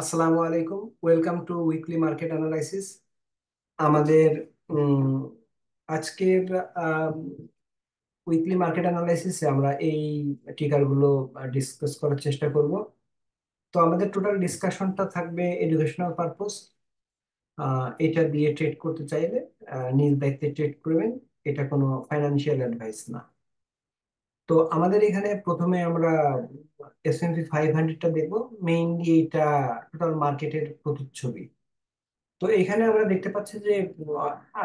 আসসালামু আলাইকুম, welcome to weekly market analysis. আমাদের উম, আজকের উইকলি মার্কেট অ্যানালাইসিসে আমরা এই টিকার গুলো ডিসকাস করার চেষ্টা করব। তো আমাদের টোটাল ডিসকাশনটা থাকবে এডুকেশনাল পারপোজ। এটা দিয়ে ট্রেড করতে চাইলে নিজ দায়িত্বে ট্রেড করবেন। এটা কোনো ফাইনান্সিয়াল অ্যাডভাইস না। তো আমাদের এখানে প্রথমে আমরা S&P 500টা দেখবো। মেইনলি এটা টোটাল মার্কেটের প্রতিচ্ছবি। তো এখানে আমরা দেখতে পাচ্ছি যে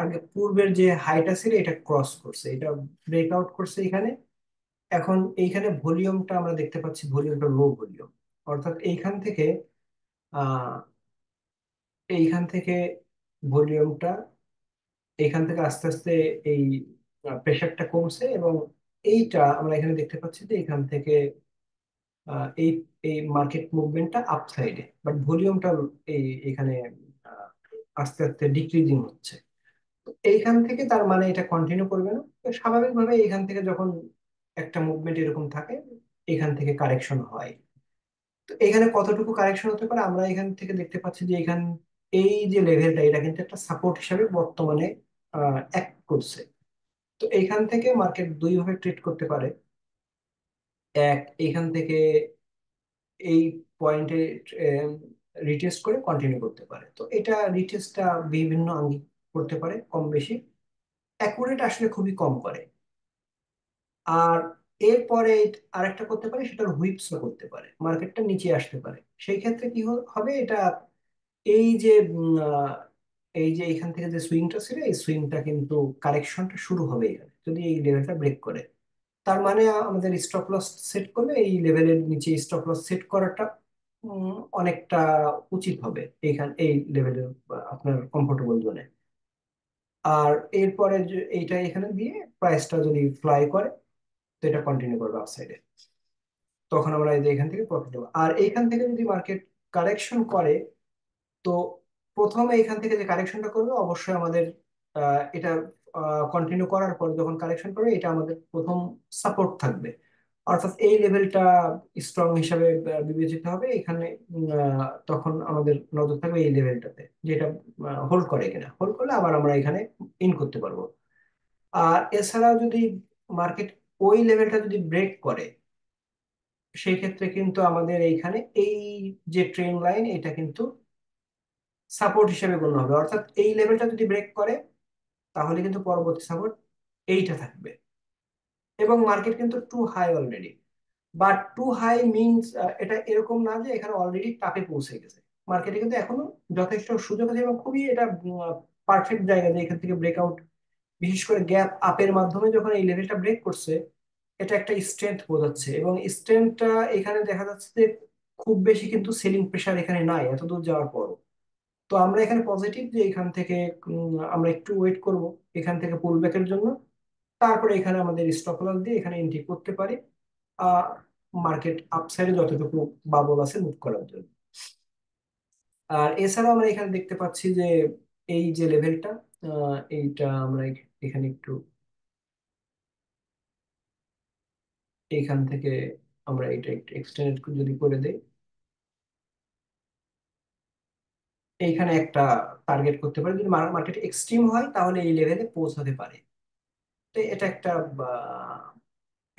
আগে পূর্বের যে হাইটা ছিল এটা ক্রস করছে, এটা ব্রেকআউট করছে এখানে। এখন এইখানে ভলিউমটা আমরা দেখতে পাচ্ছি, ভলিউমটা লো ভলিউম। অর্থাৎ আহ এইখান থেকে ভলিউমটা এইখান থেকে আস্তে আস্তে এই প্রেশারটা কমছে, এবং এইটা আমরা এখানে দেখতে পাচ্ছি যে এখান থেকে এই এই মার্কেট মুভমেন্টটা আপ সাইডে, বাট ভলিউমটা এখানে আহ, আস্তে আস্তে ডিক্রিজিং হচ্ছে। এইখান থেকে তার মানে এটা কন্টিনিউ করবে না। তো স্বাভাবিকভাবে এইখান থেকে যখন একটা মুভমেন্ট এরকম থাকে, এখান থেকে কারেকশন হয়। তো এখানে কতটুকু কারেকশন হতে পারে আমরা এখান থেকে দেখতে পাচ্ছি যে এই যে লেভেলটা, এটা কিন্তু একটা সাপোর্ট হিসাবে বর্তমানে অ্যাক্ট করছে। তো এইখান থেকে মার্কেট দুই ভাবে ট্রেড করতে পারে। এক, এইখান থেকে এই পয়েন্টে রিটেস্ট করে কন্টিনিউ করতে পারে। তো এটা রিটেস্টটা বিভিন্ন আঙ্গিক করতে পারে, কম বেশি। অ্যাকুরেট আসলে খুবই কম করে। আর এরপরে আরেকটা করতে পারে, সেটা হুইপসও করতে পারে, মার্কেটটা নিচে আসতে পারে। সেই ক্ষেত্রে কি হবে, এটা এই যে এই যে এখান থেকে যে সুইংটা ছিল, এই সুইংটা কিন্তু কারেকশনটা শুরু হবে এখানে যদি এই লেভেলটা ব্রেক করে। তার মানে আমাদের স্টপ লস সেট করলে এই লেভেলের নিচে স্টপ লস সেট করাটা অনেকটা উচিত হবে এই লেভেলের আপনার কমফোর্টেবল জোনে। আর এরপরে যে এইটা এখানে দিয়ে প্রাইসটা যদি ফ্লাই করে, তো এটা কন্টিনিউ করবে আপসাইডে। তখন আমরা এই যে এখান থেকে প্রফিট নেবো। আর এইখান থেকে যদি মার্কেট কারেকশন করে, তো প্রথমে এখান থেকে যে কারেকশনটা করবে, অবশ্যই আমাদের এটা কন্টিনিউ করার পর যখন কারেকশন করবে, এটা আমাদের প্রথম সাপোর্ট থাকবে। অর্থাৎ এই লেভেলটা স্ট্রং হিসাবে বিবেচিত হবে এখানে। তখন আমাদের নজর থাকবে এই লেভেলটাতে, যেটা হোল্ড করে কিনা। হোল্ড করলে আবার আমরা এখানে ইন করতে পারবো। আর এছাড়াও যদি মার্কেট ওই লেভেলটা যদি ব্রেক করে, সেই ক্ষেত্রে কিন্তু আমাদের এইখানে এই যে ট্রেন লাইন, এটা কিন্তু সাপোর্ট হিসেবে গণ্য হবে। অর্থাৎ এই লেভেলটা যদি ব্রেক করে, তাহলে কিন্তু পরবর্তী সাপোর্ট এইটা থাকবে। এবং মার্কেট কিন্তু too high already. But too high means এটা এরকম না যে এখানে অলরেডি টাপে পৌঁছে গেছে। মার্কেটে কিন্তু এখনো যথেষ্ট সুযোগ আছে, এবং খুবই এটা পারফেক্ট জায়গা যে এখান থেকে ব্রেকআউট, বিশেষ করে গ্যাপ আপের মাধ্যমে যখন এই লেভেলটা ব্রেক করছে, এটা একটা স্ট্রেংথ বোঝাচ্ছে। এবং স্ট্রেংথটা এখানে দেখা যাচ্ছে যে খুব বেশি কিন্তু সেলিং প্রেসার এখানে নাই এত দূর যাওয়ার পর। তো আমরা এখানে পজিটিভ যে এখান থেকে আমরা একটু ওয়েট করব এখান থেকে পুল ব্যাকের জন্য। তারপরে এখানে আমাদের স্টপ লস দিয়ে এখানে এন্ট্রি করতে পারি, আহ মার্কেট আপসাইডে যতটুকু বাবল আছে মুভ করার জন্য। আর এছাড়াও আমরা এখানে দেখতে পাচ্ছি যে এই যে লেভেলটা, এইটা আমরা এখানে একটু এইখান থেকে আমরা এটা একটু এক্সটেন্ড যদি করে দেই, এইখানে একটা টার্গেট করতে পারি। যদি মার্কেট এক্সট্রিম হয় তাহলে এই লেভেলে পৌঁছাতে পারে। তো এটা একটা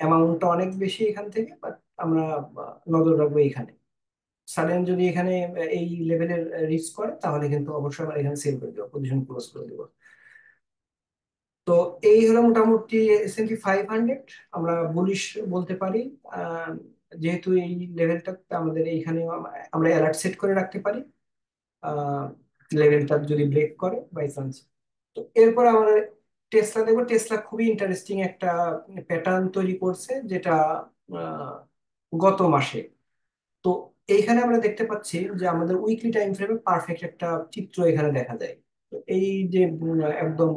অ্যামাউন্টটা অনেক বেশি এখান থেকে, বাট আমরা নজর রাখবো এখানে। সাডেন যদি এখানে এই লেভেলের রিচ করে, তাহলে কিন্তু অবশ্যই আমরা এখানে সেল করে দেবো, পজিশন ক্লোজ করে দেবো। তো এই হলো মোটামুটি S&P 500। আমরা বুলিশ বলতে পারি। আহ, যেহেতু এই লেভেলটা আমাদের এইখানে আমরা অ্যালার্ট সেট করে রাখতে পারি লেভেলটা যদি ব্রেক করে বাই চান্স। তো এরপর আমরা টেসলা দেখবো। টেসলা খুবই ইন্টারেস্টিং একটা প্যাটার্ন তৈরি করছে, যেটা আহ, গত মাসে। তো এইখানে আমরা দেখতে পাচ্ছি যে আমাদের উইকলি টাইম ফ্রেমে পারফেক্ট একটা চিত্র এখানে দেখা যায়। তো এই যে একদম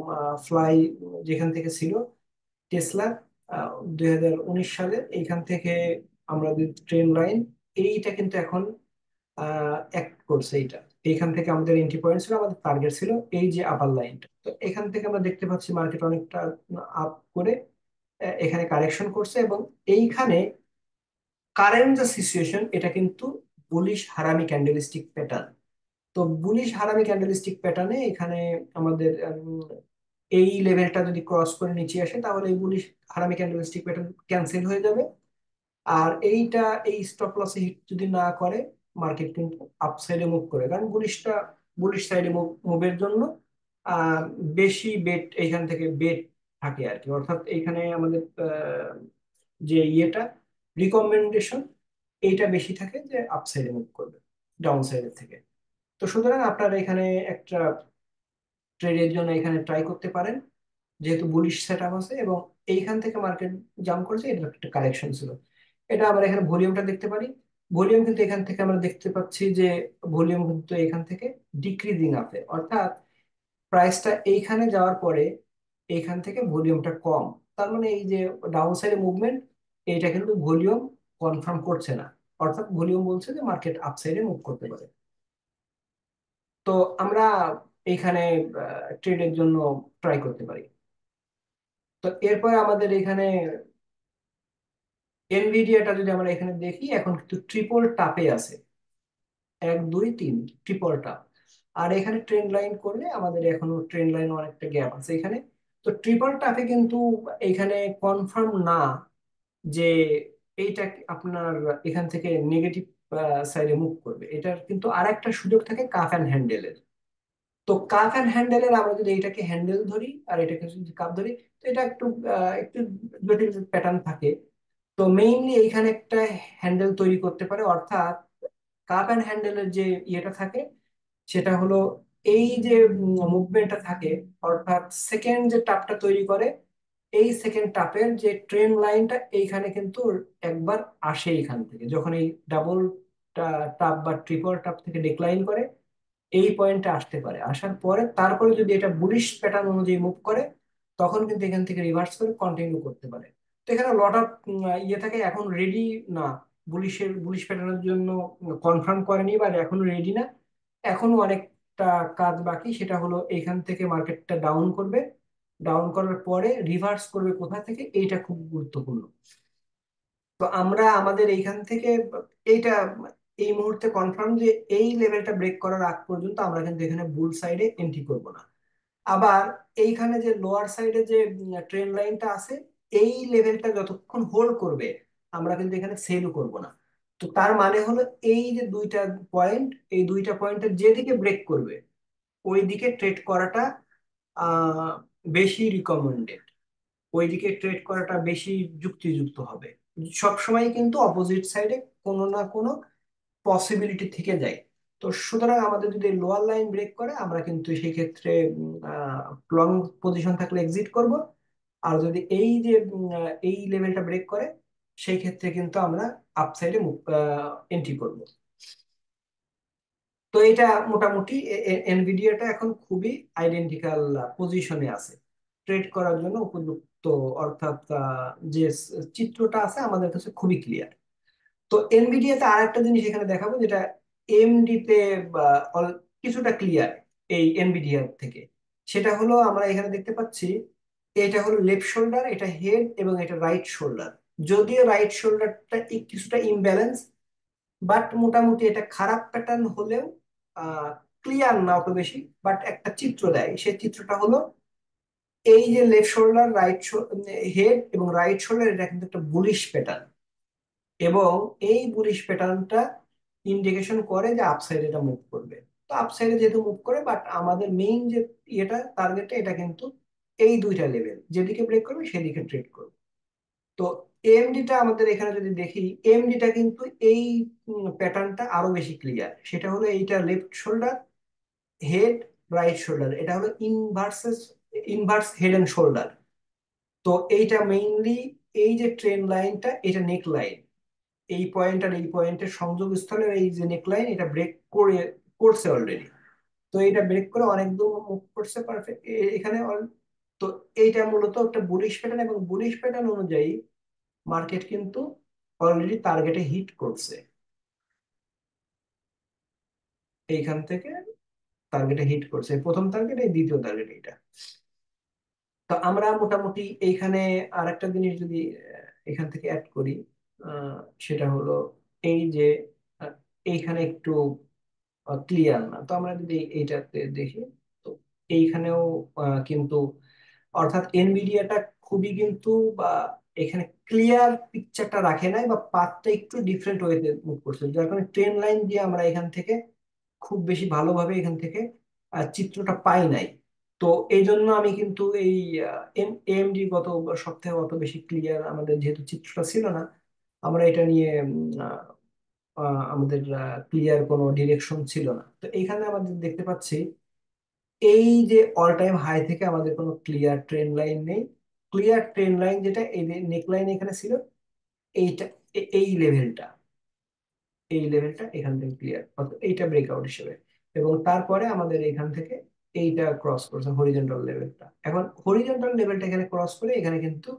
ফ্লাই যেখান থেকে ছিল টেসলা 2019 সালে, এইখান থেকে আমরা যে ট্রেন লাইন, এইটা কিন্তু এখন অ্যাক্ট করছে। এইটা এইখান থেকে আমাদের এন্ট্রি পয়েন্ট ছিল, আমাদের টার্গেট ছিল এই যে আপার লাইনটা। তো এখান থেকে আমরা দেখতে পাচ্ছি মার্কেট অনেকটা আপ করে এখানে কারেকশন করছে। এবং এইখানে কারেন্ট যে সিচুয়েশন, এটা কিন্তু বুলিশ হারামি ক্যান্ডেলস্টিক প্যাটার্ন। তো বুলিশ হারামি ক্যান্ডেলস্টিক প্যাটার্নে এখানে আমাদের এই লেভেলটা যদি ক্রস করে নিচে আসে তাহলে এই বুলিশ হারামি ক্যান্ডেলস্টিক প্যাটার্ন ক্যান্সেল হয়ে যাবে। আর এইটা এই স্টপ লসে হিট যদি না করে মার্কেট কিন্তু আপসাইডে মুভ করে, কারণ বুলিশ সাইডে মুভের জন্য আহ, বেশি বেট এইখান থেকে বেট থাকে আর কি। অর্থাৎ এইখানে আমাদের যে ইয়েটা রিকমেন্ডেশন এইটা বেশি থাকে যে আপসাইডে মুভ করবে ডাউন সাইডের থেকে। তো সুতরাং আপনারা এখানে একটা ট্রেডের জন্য এখানে ট্রাই করতে পারেন, যেহেতু বুলিশ সেট আপ আছে এবং এইখান থেকে মার্কেট জাম্প করেছে, এটা একটা কালেকশন ছিল। এটা আমরা এখানে ভলিউমটা দেখতে পারি। ভলিউম কিন্তু এখান থেকে আমরা দেখতে পাচ্ছি যে ভলিউম কিন্তু এখান থেকে ডিক্রিজিং আছে, অর্থাৎ প্রাইসটা এইখানে যাওয়ার পরে এইখান থেকে ভলিউমটা কম। তার মানে এই যে ডাউন সাইডে মুভমেন্ট, এইটা কিন্তু ভলিউম কনফার্ম করছে না, অর্থাৎ ভলিউম বলছে যে মার্কেট আপসাইডে মুভ করতে পারে। তো আমরা এইখানে ট্রেডের জন্য ট্রাই করতে পারি। তো এরপরে আমাদের এখানে এনভিডিয়াটা যদি আমরা এখানে দেখি, এখন কিন্তু ট্রিপল টাপে আছে, 1 2 3 ট্রিপল টাপ। আর এখানে ট্রেন্ড লাইন করলে আমাদের এখনো ট্রেন্ড লাইন অনেকটা গ্যাপ আছে এখানে। তো ট্রিপল টাপে কিন্তু এখানে কনফার্ম না যে এইটা আপনার এখান থেকে নেগেটিভ সাইডে মুভ করবে। এটার কিন্তু আরেকটা সুযোগ থাকে কাফ অ্যান্ড হ্যান্ডেলের। তো কাফ অ্যান্ড হ্যান্ডেলের আমরা যদি এটাকে হ্যান্ডেল ধরি আর এটাকে যদি কাপ ধরি, তো এটা একটু জটিল প্যাটার্ন থাকে। তো মেইনলি এইখানে একটা হ্যান্ডেল তৈরি করতে পারে, অর্থাৎ কাপ অ্যান্ড হ্যান্ডেলের যে ইয়েটা থাকে সেটা হলো এই যে মুভমেন্টটা থাকে, অর্থাৎ সেকেন্ড যে টাপটা তৈরি করে, এই সেকেন্ড টাপের যে ট্রেন লাইনটা এইখানে কিন্তু একবার আসে এখান থেকে, যখন এই ডাবল টাপ বা ট্রিপল টাপ থেকে ডিক্লাইন করে এই পয়েন্টে আসতে পারে। আসার পরে তারপরে যদি এটা বুলিশ প্যাটার্ন অনুযায়ী মুভ করে, তখন কিন্তু এখান থেকে রিভার্স করে কন্টিনিউ করতে পারে। তো এখানে লট অফ ইয়ে থাকে, এখন রেডি না, বুলিশ প্যাটার্নের জন্য কনফার্ম করেনি বা এখনো রেডি না। এখনো অনেকটা কাজ বাকি, সেটা হলো এইখান থেকে মার্কেটটা ডাউন করবে, ডাউন করার পরে রিভার্স করবে কোথা থেকে, এইটা খুব গুরুত্বপূর্ণ। তো আমরা আমাদের এইখান থেকে এইটা এই মুহূর্তে কনফার্ম যে এই লেভেলটা ব্রেক করার আগ পর্যন্ত আমরা কিন্তু এখানে বুল সাইডে এন্ট্রি করব না। আবার এইখানে যে লোয়ার সাইডে যে ট্রেন লাইনটা আছে, এই লেভেলটা যতক্ষণ হোল্ড করবে আমরা কিন্তু এখানে সেলও করব না। তো তার মানে হলো এই যে দুইটা পয়েন্ট, এই দুইটা পয়েন্টের যেদিকে ব্রেক করবে ওই দিকে ট্রেড করাটা আহ বেশি রিকমেন্ডেড, ওইদিকে ট্রেড করাটা বেশি যুক্তিযুক্ত হবে। সবসময় কিন্তু অপোজিট সাইডে কোনো না কোনো পসিবিলিটি থেকে যায়। তো সুতরাং আমাদের যদি লোয়ার লাইন ব্রেক করে আমরা কিন্তু সেই ক্ষেত্রে লং পজিশন থাকলে এক্সিট করব। আর যদি এই যে এই লেভেলটা ব্রেক করে সেই ক্ষেত্রে কিন্তু আমরা আপসাইডে এন্ট্রি করব। তো এটা মোটামুটি এনভিডিয়াটা এখন খুবই আইডেন্টিক্যাল পজিশনে আছে ট্রেড করার জন্য উপযুক্ত, অর্থাৎ যে চিত্রটা আছে আমাদের কাছে খুবই ক্লিয়ার। তো এনভিডিয়াতে আরেকটা জিনিস এখানে দেখাবো যেটা এমডি তে কিছুটা ক্লিয়ার এই এনভিডিয়া থেকে। সেটা হলো আমরা এখানে দেখতে পাচ্ছি এটা হলো লেফট শোল্ডার, এটা হেড এবং এটা রাইট শোল্ডার। যদিও রাইট শোল্ডারটা কিছুটা ইমব্যালেন্স, বাট মোটামুটি এটা খারাপ প্যাটার্ন হলেও ক্লিয়ার না অত বেশি, বাট একটা চিত্র দেয়। সেই চিত্রটা হলো এই যে লেফট শোল্ডার হেড এবং রাইট শোল্ডার, এটা কিন্তু একটা বুলিশ প্যাটার্ন, এবং এই বুলিশ প্যাটার্নটা ইন্ডিকেশন করে যে আপসাইড এটা মুভ করবে। তো আপসাইডে যেহেতু মুভ করে, বাট আমাদের মেইন যে ইয়েটা টার্গেটটা এটা কিন্তু এই দুইটা লেভেল, যেদিকে ব্রেক করবে সেদিকে ট্রেড করবে। তো এএমডিটা আমাদের এখানে যদি দেখি, এএমডিটা কিন্তু এই প্যাটার্নটা আরো বেশি ক্লিয়ার। সেটা হলো এইটা left shoulder, head, right shoulder, এটা হলো ইনভার্স হেড এন্ড শোল্ডার। তো এইটা মেইনলি এই যে ট্রেন লাইনটা এটা নেক লাইন, এই পয়েন্ট আর এই পয়েন্টের সংযোগ স্থলের এই যে নেক লাইন এটা ব্রেক করছে অলরেডি। তো এটা ব্রেক করে অনেক দূর মুভ করছে পারফেক্ট এখানে তো এইটা মূলত একটা বুলিশ প্যাটার্ন, এবং বুলিশ প্যাটার্ন অনুযায়ী মার্কেট কিন্তু অলরেডি টার্গেটে হিট করছে এইখান থেকে, টার্গেটে হিট করছে প্রথম টার্গেট, এই দ্বিতীয় টার্গেট এটা। তো আমরা মোটামুটি এইখানে আরেকটা জিনিস যদি এখান থেকে অ্যাড করি, আহ, সেটা হলো এই যে এইখানে একটু ক্লিয়ার না। তো আমরা যদি এইটাতে দেখি, তো এইখানেও কিন্তু অর্থাৎ এনভিডিয়াটা খুবই কিন্তু বা এখানে ক্লিয়ার পিকচারটা রাখে নাই, বা পাথটা একটু ডিফারেন্ট ওয়েতে মুভ করছে, যার কারণে ট্রেন লাইন দিয়ে আমরা এখান থেকে খুব বেশি ভালোভাবে এখান থেকে চিত্রটা পাই নাই। তো এই জন্য আমি কিন্তু এই এএমডি গত সপ্তাহে অত বেশি ক্লিয়ার আমাদের যেহেতু চিত্রটা ছিল না, আমরা এটা নিয়ে আমাদের ক্লিয়ার কোনো ডিরেকশন ছিল না। তো এইখানে আমাদের দেখতে পাচ্ছি এই যে অল টাইম হাই থেকে আমাদের কোনো ক্লিয়ার ট্রেন লাইন নেই। ক্লিয়ার ট্রেন লাইন যেটা এই নেক লাইন এখানে ছিল, এইটা এই লেভেলটা, এই লেভেলটা এখান থেকে ক্লিয়ার, অর্থাৎ এইটা ব্রেকআউট হিসেবে। এবং তারপরে আমাদের এখান থেকে এইটা ক্রস করছে হরিজন্টাল লেভেলটা। এখন হরিজন্টাল লেভেলটা এখানে ক্রস করে এখানে কিন্তু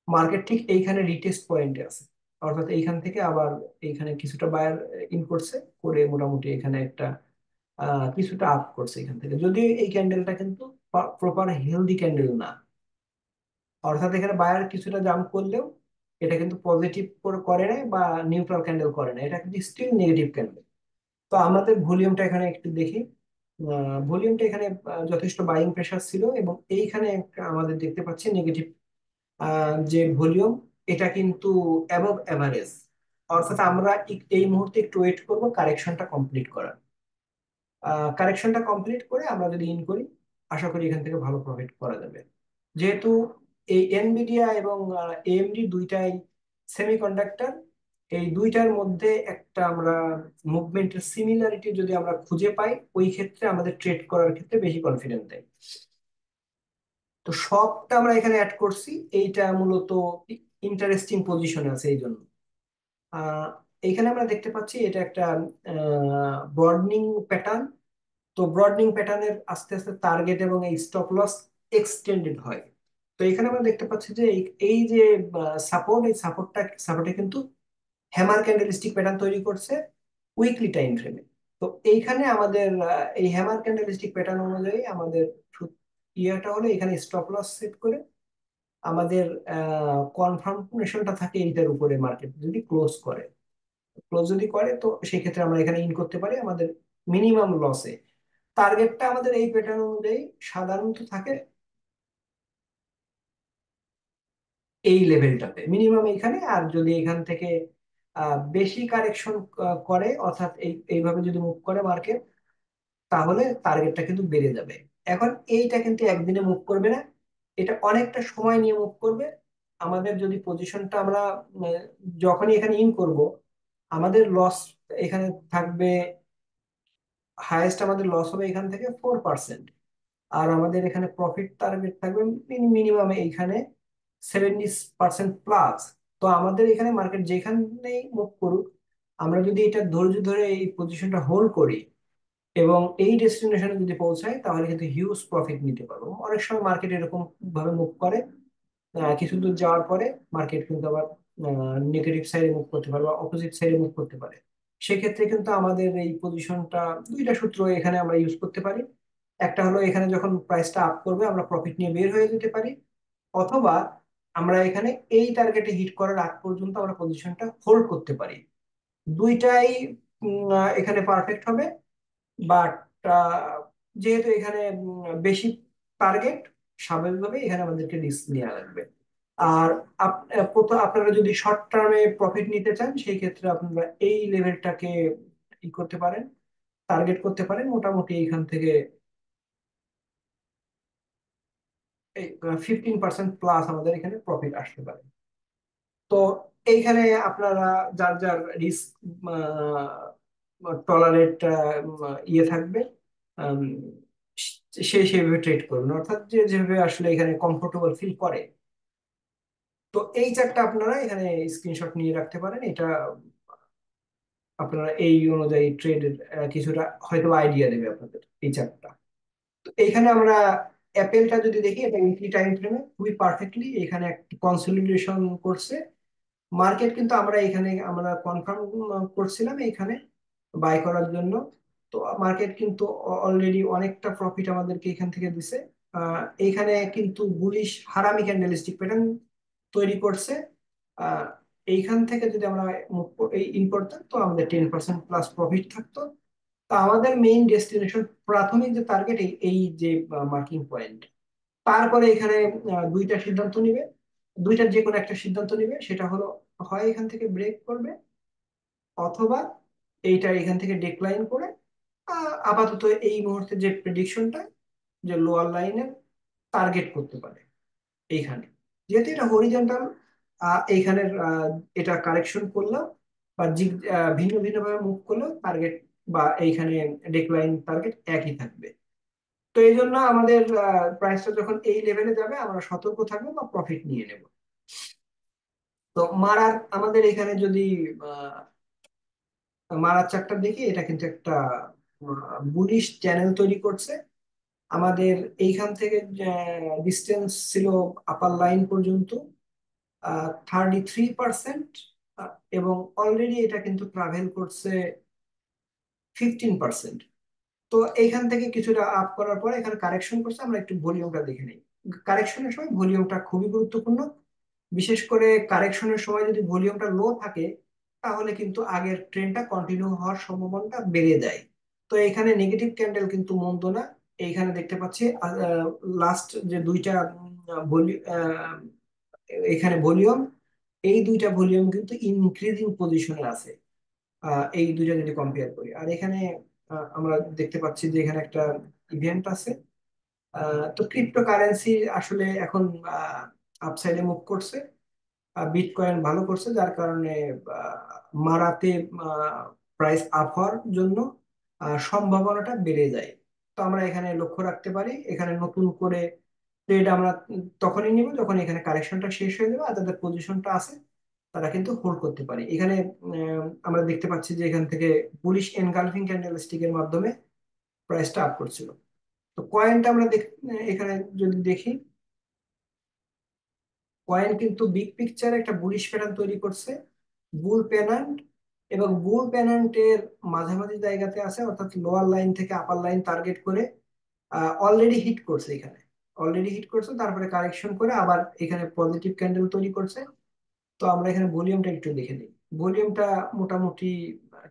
মার্কেট ঠিক এইখানে রিটেস্ট পয়েন্টে আছে, অর্থাৎ এইখান থেকে আবার এইখানে কিছুটা বায়ার ইন করছে, করে মোটামুটি এখানে একটা কিছুটা আপ করছে এখান থেকে, যদিও এই ক্যান্ডেলটা কিন্তু প্রপার হেলদি ক্যান্ডেল না। অর্থাৎ এখানে বায়ার কিছুটা জাম্প করলেও এটা কিন্তু পজিটিভ করে নাই বা নিউট্রাল ক্যান্ডেল করে না, এটা কিন্তু স্টিল নেগেটিভ ক্যান্ডেল। তো আমাদের ভলিউমটা এখানে একটু দেখি। ভলিউমটা এখানে যথেষ্ট বাইং প্রেসার ছিল, এবং এইখানে আমাদের দেখতে পাচ্ছি নেগেটিভ যে ভলিউম, এটা কিন্তু অ্যাবভ অ্যাভারেজ। অর্থাৎ আমরা এই মুহূর্তে একটু ওয়েট করবো কারেকশনটা কমপ্লিট করার। কারেকশনটা কমপ্লিট করে আমরা যদি ইন করি, আশা করি এখান থেকে ভালো প্রফিট করা যাবে। যেহেতু এই এনভিডিয়া এবং এএমডি দুইটাই সেমিকন্ডাক্টর, এই দুইটার মধ্যে একটা আমরা মুভমেন্টের সিমিলারিটি যদি আমরা খুঁজে পাই, ওই ক্ষেত্রে আমাদের ট্রেড করার ক্ষেত্রে বেশি কনফিডেন্স দেয়। তো সবটা আমরা এখানে অ্যাড করছি, এইটা মূলত ইন্টারেস্টিং পজিশনে আছে এই জন্য। আহ এইখানে আমরা দেখতে পাচ্ছি এটা একটা ব্রডনিং প্যাটার্ন। তো ব্রডনিং প্যাটার্নের আস্তে আস্তে টার্গেট এবং এই স্টপ লস এক্সটেন্ডেড হয়। তো এখানে আমরা দেখতে পাচ্ছি যে এই যে সাপোর্ট, এই সাপোর্টে কিন্তু হ্যামার ক্যান্ডেলস্টিক প্যাটার্ন তৈরি করছে উইকলি টাইম ফ্রেমে। তো এইখানে আমাদের এই হ্যামার ক্যান্ডেলস্টিক প্যাটার্ন অনুযায়ী আমাদের ইয়েটা হলো এখানে স্টপ লস সেট করে আমাদের কনফার্মেশনটা থাকে এইটার উপরে, মার্কেট যদি ক্লোজ করে, ক্লোজ যদি করে তো সেই ক্ষেত্রে আমরা এখানে ইন করতে পারি আমাদের মিনিমাম লসে। টার্গেটটা আমাদের এই প্যাটার্ন অনুযায়ী সাধারণত থাকে এই লেভেলটাতে মিনিমাম এখানে। আর যদি এখান থেকে বেশি কারেকশন করে, অর্থাৎ এইভাবে যদি মুভ করে মার্কেট, তাহলে টার্গেটটা কিন্তু বেড়ে যাবে। এখন এইটা কিন্তু একদিনে মুভ করবে না, এটা অনেকটা সময় নিয়ে মুভ করবে। আমাদের যদি পজিশনটা আমরা উম, যখনই এখানে ইন করব, আমাদের লস এখানে থাকবে, হাইয়েস্ট আমাদের লস হবে এখান থেকে 4%। আর আমাদের এখানে প্রফিট টার্গেট থাকবে মিনিমাম এইখানে 70% প্লাস। তো আমাদের এখানে মার্কেট যেখানেই মুভ করুক, আমরা যদি এটা ধৈর্য ধরে এই পজিশনটা হোল্ড করি এবং এই ডেস্টিনেশনে যদি পৌঁছাই, তাহলে কিন্তু হিউজ প্রফিট নিতে পারবো। অনেক সময় মার্কেট এরকম ভাবে মুভ করে, কিছু দূর যাওয়ার পরে মার্কেট কিন্তু আবার নেগেটিভ সাইডে মুভ করতে পারে বা অপোজিট সাইডে মুভ করতে পারে। সেক্ষেত্রে কিন্তু আমাদের এই পজিশনটা দুইটা সূত্র এখানে আমরা ইউজ করতে পারি। একটা হলো এখানে যখন প্রাইসটা আপ করবে আমরা প্রফিট নিয়ে বের হয়ে যেতে পারি, অথবা আমরা এখানে এই টার্গেটে হিট করার আগ পর্যন্ত আমরা পজিশনটা হোল্ড করতে পারি। দুইটাই এখানে পারফেক্ট হবে। বাট যেহেতু এখানে বেশি টার্গেট, স্বাভাবিকভাবে এখানে আমাদেরকে রিস্ক নেওয়া লাগবে। আর আপনারা যদি শর্ট টার্মে প্রফিট নিতে চান, সেই ক্ষেত্রে আপনারা এই লেভেলটাকে ই করতে পারেন, টার্গেট করতে পারেন। মোটামুটি এখান থেকে এই 15% প্লাস আমাদের এখানে প্রফিট আসতে পারে। তো এইখানে আপনারা যার যার রিস্ক টলারেট ইয়ে থাকবে, আম, সে সেভাবে ট্রেড করবেন, অর্থাৎ যে যেভাবে আসলে এখানে কমফোর্টেবল ফিল করে। তো এই চারটা আপনারা এখানে স্ক্রিনশট নিয়ে রাখতে পারেন। এটা আপনারা এই অনুযায়ী ট্রেডের কিছুটা হয়তো আইডিয়া দেবে আপনাদের এই চারটা। তো এইখানে আমরা অ্যাপেলটা যদি দেখি, এটা উইকলি টাইম ফ্রেমে খুবই পারফেক্টলি এখানে একটা কনসলিডেশন করছে মার্কেট। কিন্তু আমরা এখানে আমরা কনফার্ম করছিলাম এখানে বাই করার জন্য। তো মার্কেট কিন্তু অলরেডি অনেকটা প্রফিট আমাদেরকে এখান থেকে দিছে। এইখানে কিন্তু বুলিশ হারামি ক্যান্ডেলস্টিক প্যাটার্ন তৈরি করছে। আহ, এইখান থেকে যদি আমরা এই ইন করতাম তো আমাদের 10% প্লাস প্রফিট থাকতো। তা আমাদের মেইন ডেস্টিনেশন, প্রাথমিক যে টার্গেট, এই এই যে মার্কিং পয়েন্ট। তারপরে এখানে দুইটা সিদ্ধান্ত নিবে, দুইটার যে কোনো একটা সিদ্ধান্ত নিবে। সেটা হলো হয় এখান থেকে ব্রেক করবে, অথবা এইটা এখান থেকে ডিক্লাইন করে আপাতত এই মুহূর্তে যে প্রেডিকশনটা, যে লোয়ার লাইনের টার্গেট করতে পারে এইখানে। যেহেতু এটা হরিজন্টাল, এইখানের এটা কারেকশন করলেও বা ভিন্ন ভিন্ন ভাবে মুভ করলেও টার্গেট বা এইখানে ডিক্লাইন টার্গেট একই থাকবে। তো এই জন্য আমাদের প্রাইসটা যখন এই লেভেলে যাবে আমরা সতর্ক থাকবো বা প্রফিট নিয়ে নেব। তো মারার আমাদের এখানে যদি মারার চারটা দেখি, এটা কিন্তু একটা বুলিশ চ্যানেল তৈরি করছে। আমাদের এইখান থেকে ডিস্টেন্স ছিল আপার লাইন পর্যন্ত 33%, এবং অলরেডি এটা কিন্তু ট্রাভেল করছে 15%। তো এইখান থেকে কিছুটা আপ করার পরে এখানে কারেকশন করছে। আমরা একটু ভলিউমটা দেখে নিই। কারেকশনের সময় ভলিউমটা খুবই গুরুত্বপূর্ণ। বিশেষ করে কারেকশনের সময় যদি ভলিউমটা লো থাকে, তাহলে কিন্তু আগের ট্রেন্ডটা কন্টিনিউ হওয়ার সম্ভাবনাটা বেড়ে যায়। তো এখানে নেগেটিভ ক্যান্ডেল কিন্তু মন্দ না। এইখানে দেখতে পাচ্ছি লাস্ট যে দুইটা এখানে ভলিউম, এই দুইটা ভলিউম কিন্তু ইনক্রিজিং পজিশনে আছে। এই দুইটা যদি কম্পেয়ার করি, আর এখানে আমরা দেখতে পাচ্ছি যে এখানে একটা ইভেন্ট আছে। তো ক্রিপ্টোকারেন্সি আসলে এখন আপসাইডে মুভ করছে। বিটকয়েন ভালো করছে, যার কারণে মারাতে প্রাইস আপ হওয়ার জন্য সম্ভাবনাটা বেড়ে যায়। তো আমরা এখানে লক্ষ্য রাখতে পারি, এখানে নতুন করে ট্রেড আমরা তখনই নিব যখন এখানে কারেকশনটা শেষ হয়ে যাবে, আর যাদের পজিশনটা আছে তারা কিন্তু হোল্ড করতে পারে। এখানে আমরা দেখতে পাচ্ছি যে এখান থেকে বুলিশ এনগালফিং ক্যান্ডেলস্টিক এর মাধ্যমে প্রাইসটা আপ করছিল। তো কয়েনটা আমরা এখানে যদি দেখি, কয়েন কিন্তু বিগ পিকচারে একটা বুলিশ প্যাটার্ন তৈরি করছে, বুল প্যানান্ট। এবং বুল প্যানান্টের মাঝামাঝি জায়গাতে আছে, অর্থাৎ লোয়ার লাইন থেকে আপার লাইন টার্গেট করে অলরেডি হিট করছে এখানে। অলরেডি হিট করছে, তারপরে কারেকশন করে আবার এখানে পজিটিভ ক্যান্ডেল তৈরি করছে। তো আমরা এখানে ভলিউমটা একটু দেখে নিই। ভলিউমটা মোটামুটি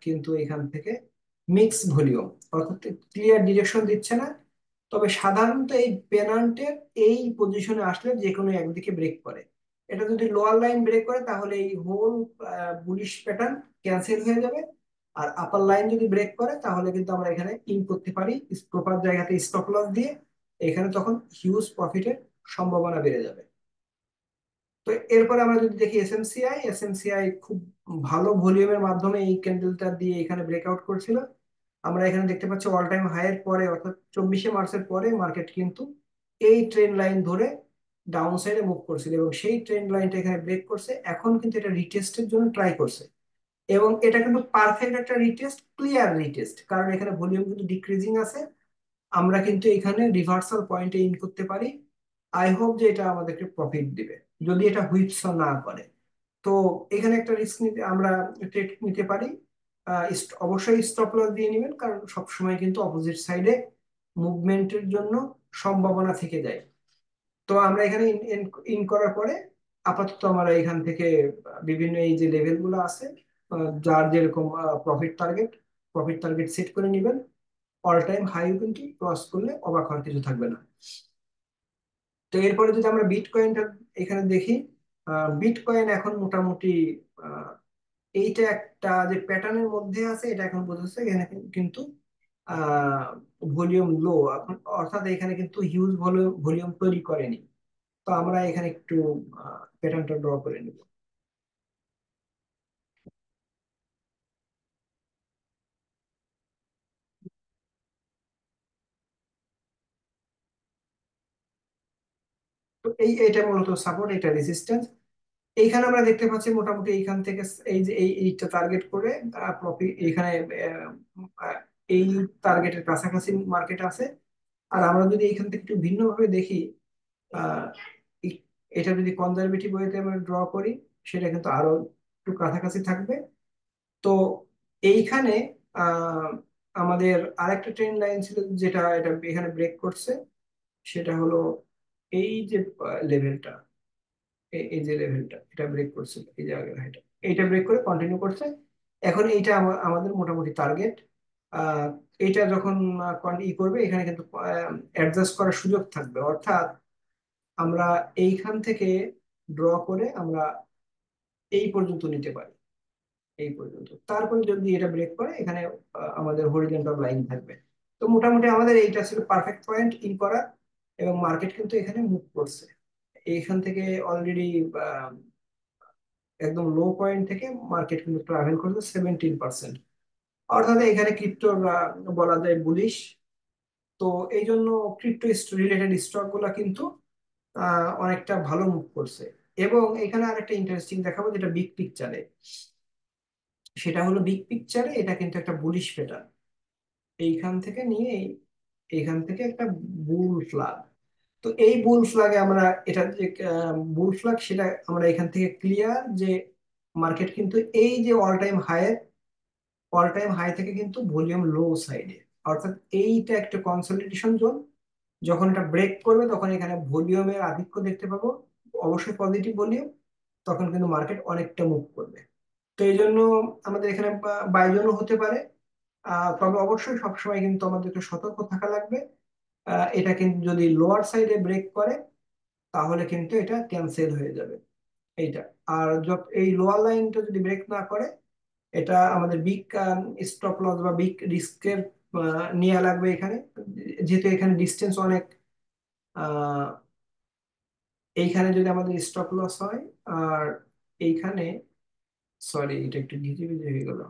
কিন্তু এখান থেকে মিক্স ভলিউম, অর্থাৎ ক্লিয়ার ডিরেকশন দিচ্ছে না। তবে সাধারণত এই পেনান্টের এই পজিশনে আসলে যে কোনো একদিকে ব্রেক করে। এটা যদি লোয়ার লাইন ব্রেক করে তাহলে এই হোল বুলিশ প্যাটার্ন ক্যান্সেল হয়ে যাবে। আর আপার লাইন যদি ব্রেক করে তাহলে কিন্তু আমরা এখানে ইন করতে পারি প্রপার জায়গাতে স্টপ লস দিয়ে। এখানে তখন হিউজ প্রফিটের সম্ভাবনা বেড়ে যাবে। তো এরপরে আমরা যদি দেখি এসএমসিআই, এসএমসিআই খুব ভালো ভলিউমের মাধ্যমে এই ক্যান্ডেলটা দিয়ে এখানে ব্রেকআউট করছিল। আমরা এখানে দেখতে পাচ্ছি অল টাইম হাইয়ের পরে, অর্থাৎ 24শে মার্চের পরে মার্কেট কিন্তু এই ট্রেন্ড লাইন ধরে ডাউন সাইডে মুভ করছিল, এবং সেই ট্রেন্ড লাইনটা এখানে ব্রেক করছে। এখন কিন্তু এটা রিটেস্টের জন্য ট্রাই করছে, এবং এটা কিন্তু পারফেক্ট একটা রিটেস্ট, ক্লিয়ার রিটেস্ট, কারণ এখানে ভলিউম কিন্তু ডিক্রিজিং আছে। আমরা কিন্তু এখানে রিভার্সাল পয়েন্টে ইন করতে পারি। আই হোপ যে এটা আমাদেরকে প্রফিট দিবে, যদি এটা হুইপস না করে। তো এখানে একটা রিস্ক নিতে আমরা ট্রেড নিতে পারি। অবশ্যই স্টপ লস দিয়ে নেবেন, কারণ সবসময় কিন্তু অপোজিট সাইডে মুভমেন্টের জন্য সম্ভাবনা থেকে যায়। তো আমরা এখানে ইন ইন করার পরে আপাতত আমরা এখান থেকে বিভিন্ন এই যে লেভেল গুলো আছে, যার যেরকম প্রফিট টার্গেট সেট করে নেবেন। অল টাইম হাইও কিন্তু ক্রস করলে অবাক হওয়ার কিছু থাকবে না। তো এরপরে যদি আমরা বিটকয়েনটা এখানে দেখি, বিটকয়েন এখন মোটামুটি আহ, এইটা একটা যে প্যাটার্নের মধ্যে আছে, এটা এখন বোঝাচ্ছে এখানে কিন্তু ভলিউম লো এখন, অর্থাৎ এখানে কিন্তু হিউজ ভলিউম তৈরি করেনি। তো আমরা এখানে একটু প্যাটার্নটা ড্র করে নিব। তো এইটা মূলত সাপোর্ট, এটা রেজিস্ট্যান্স। এইখানে আমরা দেখতে পাচ্ছি মোটামুটি এইখান থেকে এই যে এইটা টার্গেট করে প্রফিট এখানে আহ, আহ, এই টার্গেটের কাছাকাছি মার্কেট আছে। আর আমরা যদি এইখান থেকে একটু ভিন্নভাবে দেখি, আহ, এটা যদি কনজারভেটিভ ওয়েতে আমরা ড্র করি, সেটা কিন্তু আরো একটু কাছাকাছি থাকবে। তো এইখানে আহ, আমাদের আরেকটা ট্রেন্ড লাইন ছিল, যেটা এটা এখানে ব্রেক করছে। সেটা হলো এই যে লেভেলটা, এই যে লেভেলটা এটা ব্রেক করছিল, এই যে আগের হাইটা। এইটা ব্রেক করে কন্টিনিউ করছে। এখন এইটা আমাদের মোটামুটি টার্গেট। আহ এইটা যখন ই করবে, এখানে কিন্তু অ্যাডজাস্ট করার সুযোগ থাকবে, অর্থাৎ আমরা এইখান থেকে ড্র করে আমরা এই পর্যন্ত নিতে পারি, এই পর্যন্ত। তারপরে যদি এটা ব্রেক করে, এখানে আমাদের হরিজন্টাল লাইন থাকবে। তো মোটামুটি আমাদের এইটা ছিল পারফেক্ট পয়েন্ট ইন করা। এবং মার্কেট কিন্তু এখানে মুভ করছে এইখান থেকে অলরেডি। একদম লো পয়েন্ট থেকে মার্কেট কিন্তু ট্রাভেল করছে 17%। অর্থাৎ এখানে ক্রিপ্টো বলা যায় বুলিশ। তো এই জন্য ক্রিপ্টো রিলেটেড স্টক গুলা কিন্তু অনেকটা ভালো মুভ করছে। এবং এখানে আরেকটা ইন্টারেস্টিং দেখাবো, যেটা বিগ পিকচারে, সেটা হলো বিগ পিকচারে এটা কিন্তু একটা বুলিশ প্যাটার্ন। এইখান থেকে নিয়ে এইখান থেকে একটা বুল ফ্ল্যাগ। তো এই বুল ফ্ল্যাগে আমরা, এটা যে বুল ফ্ল্যাগ, সেটা আমরা এখান থেকে ক্লিয়ার যে মার্কেট কিন্তু এই যে অল টাইম হাই থেকে কিন্তু ভলিউম লো সাইডে। অর্থাৎ এইটা একটা কনসলিডেশন জোন। যখন এটা ব্রেক করবে তখন এখানে ভলিউমের আধিক্য দেখতে পাবো, অবশ্যই পজিটিভ ভলিউম। তখন কিন্তু মার্কেট অনেকটা মুভ করবে। তো এই জন্য আমাদের এখানে বাইজনও হতে পারে। তবে অবশ্যই সবসময় কিন্তু আমাদেরকে সতর্ক থাকা লাগবে। এটা কিন্তু যদি লোয়ার সাইডে ব্রেক করে, তাহলে কিন্তু এটা ক্যান্সেল হয়ে যাবে এইটা। আর এই লোয়ার লাইনটা যদি ব্রেক না করে, এটা আমাদের বিগ স্টপ লস বা বিগ রিস্কের নেওয়া লাগবে এখানে। যেহেতু এখানে ডিস্টেন্স অনেক, আহ, এইখানে যদি আমাদের স্টপ লস হয়, আর এইখানে, সরি এটা একটু ভিজে ভিজে হয়ে গেল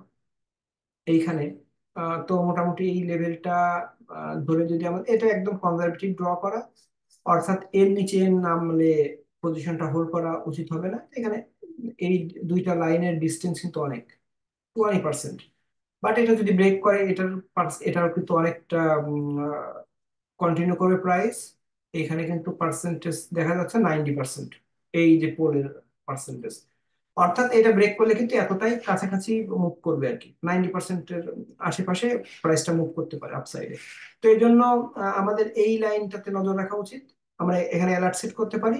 এইখানে। তো মোটামুটি এই লেভেলটা ধরে যদি আমাদের এটা একদম কনজারভেটিভ ড্র করা, অর্থাৎ এর নিচে নামলে পজিশনটা হোল্ড করা উচিত হবে না এখানে। এই দুইটা লাইনের ডিস্টেন্স কিন্তু অনেক, 20%। বাট এটা যদি ব্রেক করে, এটার কিন্তু অনেকটা কন্টিনিউ করবে প্রাইস। এখানে কিন্তু পার্সেন্টেজ দেখা যাচ্ছে 90%, এই যে পোলের পার্সেন্টেজ। অর্থাৎ এটা ব্রেক করলে কিন্তু এতটাই কাছাকাছি মুভ করবে আর কি, 90%-এর আশেপাশে প্রাইসটা মুভ করতে পারে আপসাইডে। তো এই জন্য আমাদের এই লাইনটাতে নজর রাখা উচিত। আমরা এখানে অ্যালার্ট সেট করতে পারি।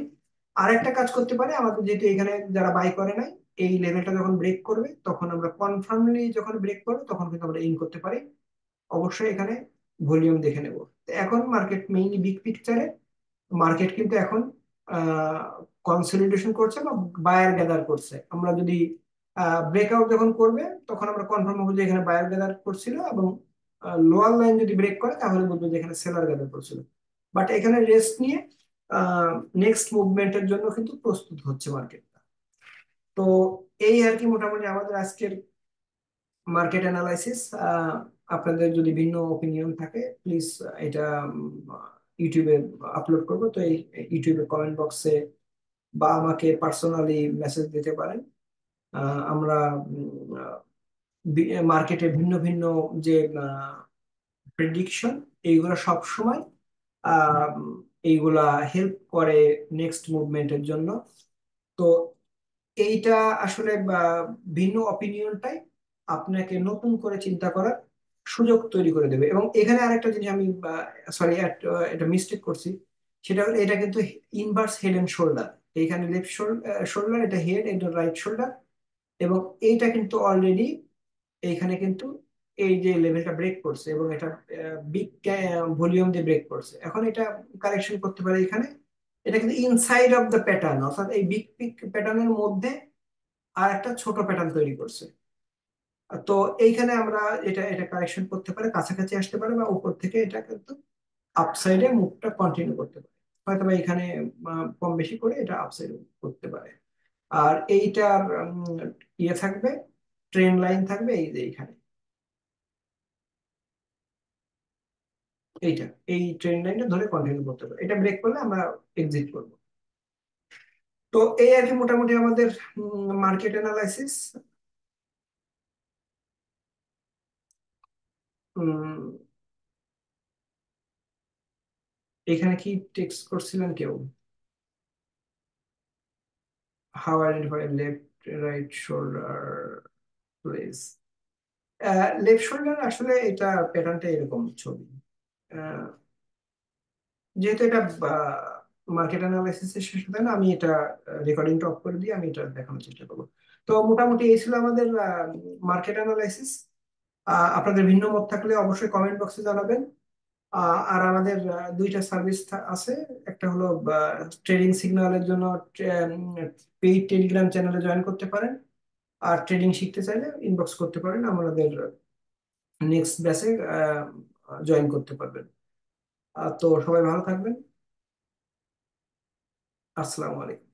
আরেকটা কাজ করতে পারে আমাদের, যেহেতু এখানে যারা বাই করে নাই, এই লেভেলটা যখন ব্রেক করবে তখন আমরা কনফার্মলি, যখন ব্রেক করবে তখন কিন্তু আমরা ইন করতে পারি। অবশ্যই এখানে ভলিউম দেখে নেব। তো এখন মার্কেট মেইনলি বিগ পিকচারে, মার্কেট কিন্তু এখন কনসলিডেশন করছে বা বায়ার গ্যাদার করছে। আমরা যদি ব্রেকআউট যখন করবে, তখন আমরা কনফার্ম হবো যে এখানে বায়ার গ্যাদার করছিল, এবং লোয়ার লাইন যদি ব্রেক করে তাহলে বলবো যে এখানে সেলার গ্যাদার করছিল। বাট এখানে রেস্ট নিয়ে নেক্সট মুভমেন্টের জন্য কিন্তু প্রস্তুত হচ্ছে মার্কেট। তো এই আর কি মোটামুটি আমাদের আজকের মার্কেট অ্যানালাইসিস। আপনাদের যদি ভিন্ন ওপিনিয়ন থাকে, প্লিজ এটা ইউটিউবে আপলোড করবো। তো এই ইউটিউবে কমেন্ট বক্সে বা আমাকে পার্সোনালি মেসেজ দিতে পারেন। আমরা মার্কেটে ভিন্ন ভিন্ন যে প্রেডিকশন, এইগুলো সব সময় আহ, এইগুলা হেল্প করে নেক্সট মুভমেন্টের জন্য। তো এইটা আসলে ভিন্ন অপিনিয়নটাই আপনাকে নতুন করে চিন্তা করার সুযোগ তৈরি করে দেবে। এবং এখানে আরেকটা জিনিস আমি, সরি, এটা মিস্টেক করছি। সেটা হলো এটা কিন্তু ইনভার্স হেড এন্ড শোল্ডার। এইখানে লেফট শোল্ডার, এটা হেড, এটা রাইট শোল্ডার। এবং এইটা কিন্তু অলরেডি এইখানে কিন্তু এই যে লেভেলটা ব্রেক করছে, এবং এটা বিগ ভলিউম দিয়ে ব্রেক করছে। এখন এটা কারেকশন করতে পারে এখানে। এটা কিন্তু ইনসাইড অফ দ্য প্যাটার্ন, অর্থাৎ এই বিগ পিক প্যাটার্নের মধ্যে আর একটা ছোট প্যাটার্ন তৈরি করছে। তো এইখানে আমরা এটা এটা কারেকশন করতে পারে, কাছাকাছি আসতে পারে, বা উপর থেকে এটা কিন্তু আপসাইডে মুভটা কন্টিনিউ করতে পারে। হয়তো বা এখানে কম বেশি করে এটা আপসাইড করতে পারে। আর এইটার ইয়ে থাকবে, ট্রেন লাইন থাকবে এই যে এইখানে, এইটা, এই ট্রেন লাইনটা ধরে কন্টিনিউ করতে পারে। এটা ব্রেক করলে আমরা এক্সিট করবো। তো এই আর কি মোটামুটি আমাদের মার্কেট অ্যানালাইসিস। এখানে কি টেক্সট করছিলেন কেউ? How identify left right shoulder place. Left shoulder আসলে এটা প্যাটার্নটা এরকম ছবি। আহ, যেহেতু এটা মার্কেট অ্যানালাইসিস এর শেষ হবে না, আমি এটা রেকর্ডিংটা অফ করে দিয়ে আমি এটা দেখানোর চেষ্টা করবো। তো তো মোটামুটি এই ছিল আমাদের মার্কেট অ্যানালাইসিস। আপনাদের ভিন্ন মত থাকলে অবশ্যই কমেন্ট বক্সে জানাবেন। আর আমাদের দুইটা সার্ভিস আছে। একটা হলো ট্রেডিং সিগন্যালের জন্য পেইড টেলিগ্রাম চ্যানেলে জয়েন করতে পারেন। আর ট্রেডিং শিখতে চাইলে ইনবক্স করতে পারেন, আমাদের নেক্সট ব্যাচে জয়েন করতে পারবেন। তো সবাই ভালো থাকবেন। আসসালামু আলাইকুম।